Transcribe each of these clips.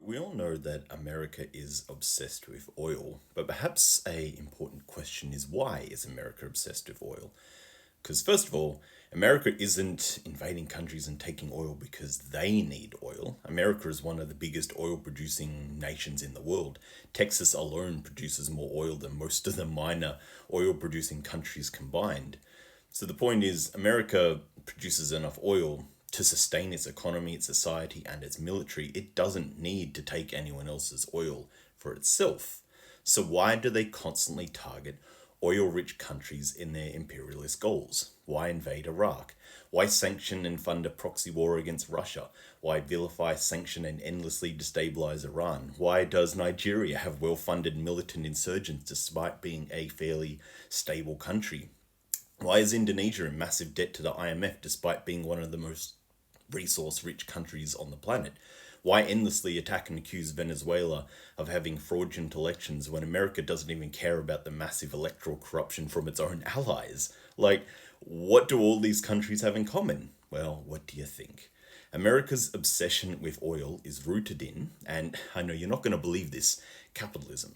We all know that America is obsessed with oil, but perhaps a important question is why is America obsessed with oil? Because first of all, America isn't invading countries and taking oil because they need oil. America is one of the biggest oil producing nations in the world. Texas alone produces more oil than most of the minor oil producing countries combined. So the point is, America produces enough oil to sustain its economy, its society, and its military. It doesn't need to take anyone else's oil for itself. So why do they constantly target oil rich countries in their imperialist goals? Why invade Iraq? Why sanction and fund a proxy war against Russia? Why vilify, sanction, and endlessly destabilize Iran? Why does Nigeria have well funded militant insurgents despite being a fairly stable country? Why is Indonesia in massive debt to the IMF despite being one of the most resource rich countries on the planet? Why endlessly attack and accuse Venezuela of having fraudulent elections when America doesn't even care about the massive electoral corruption from its own allies? Like, what do all these countries have in common? Well, what do you think? America's obsession with oil is rooted in, and I know you're not going to believe this, capitalism.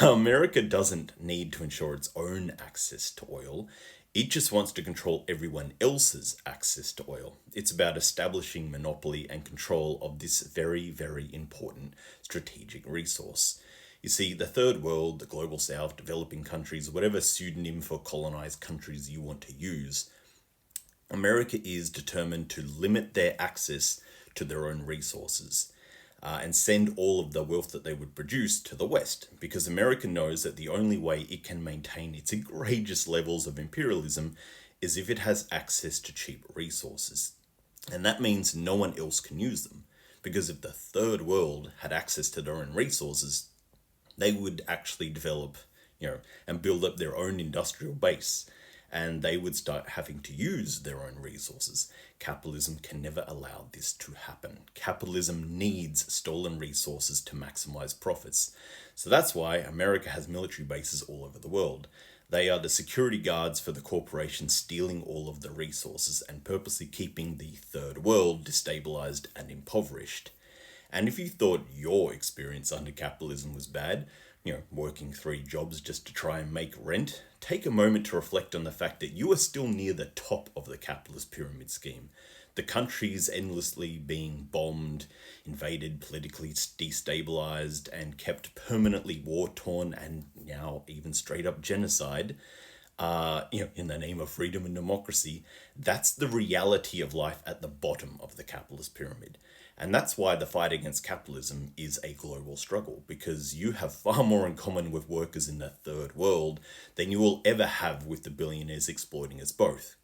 America doesn't need to ensure its own access to oil. It just wants to control everyone else's access to oil. It's about establishing monopoly and control of this very, very important strategic resource. You see, the third world, the global south, developing countries, whatever pseudonym for colonized countries you want to use, America is determined to limit their access to their own resources and send all of the wealth that they would produce to the West, because America knows that the only way it can maintain its egregious levels of imperialism is if it has access to cheap resources. And that means no one else can use them, because if the third world had access to their own resources, they would actually develop, and build up their own industrial base, and they would start having to use their own resources. Capitalism can never allow this to happen. Capitalism needs stolen resources to maximize profits. So that's why America has military bases all over the world. They are the security guards for the corporations stealing all of the resources and purposely keeping the third world destabilized and impoverished. And if you thought your experience under capitalism was bad, working three jobs just to try and make rent, take a moment to reflect on the fact that you are still near the top of the capitalist pyramid scheme. The country's endlessly being bombed, invaded, politically destabilized, and kept permanently war torn, and now even straight up genocide. In the name of freedom and democracy, that's the reality of life at the bottom of the capitalist pyramid. And that's why the fight against capitalism is a global struggle, because you have far more in common with workers in the third world than you will ever have with the billionaires exploiting us both.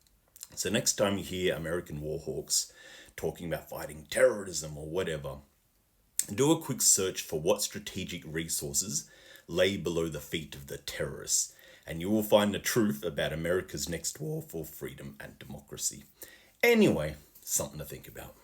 So next time you hear American war hawks talking about fighting terrorism or whatever, do a quick search for what strategic resources lay below the feet of the terrorists, and you will find the truth about America's next war for freedom and democracy. Anyway, something to think about.